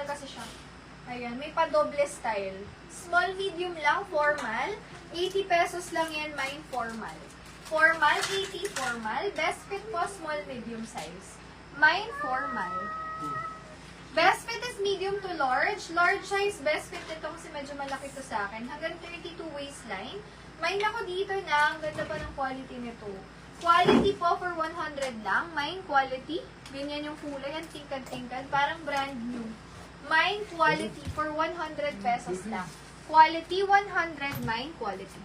formal kasi siya. Ayan, may pa-doble style. Small, medium lang, formal. 80 pesos lang yan, mine formal. Formal, 80 formal. Best fit po, small, medium size. Mine formal. Best fit is medium to large. Large size, best fit ito kasi medyo malaki to sa akin. Hanggang 32 waistline. Mine ako dito na, ang ganda pa ng quality nito. Quality po for 100 lang. Mine quality. Ganyan yung kulay. Ang tingkad-tingkad. Parang brand new. Mine quality for 100 pesos lang. Quality 100, mine quality.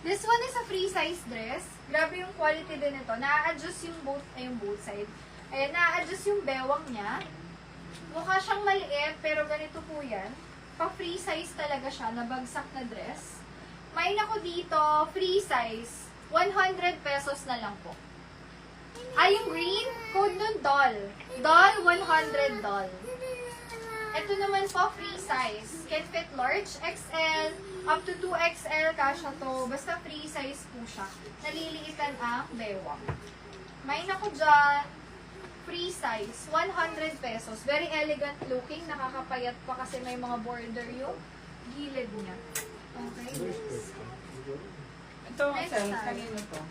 This one is a free size dress. Grabe yung quality din ito. Na-adjust yung both side. Ayan, na-adjust yung bewang niya. Mukha siyang maliit, pero ganito po yan. Pa-free size talaga siya, nabagsak na dress. Mine ako dito, free size. 100 pesos na lang po. Ay, yung green, code nun, doll. Doll, 100 doll. Ito naman po, free size. Can fit large, XL, up to 2XL, kasha to. Basta free size po siya. Naliliitan ang bewang. May ako dyan, free size, 100 pesos. Very elegant looking, nakakapayat pa kasi may mga border yung gilid niya. Okay, next. Ito, Next sir, time. kanino to?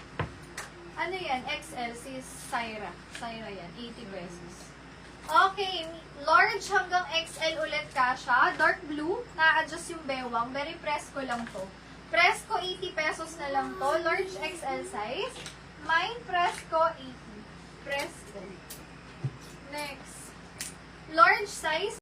Ano yan? XL, si Syra. Syra yan, 80 pesos. Okay, large hanggang XL ulit kasha. Dark blue, na-adjust yung bewang. Very presko lang to. Presko, 80 pesos na lang to. Large XL size. Mine presko, 80. Presko. Next. Large size.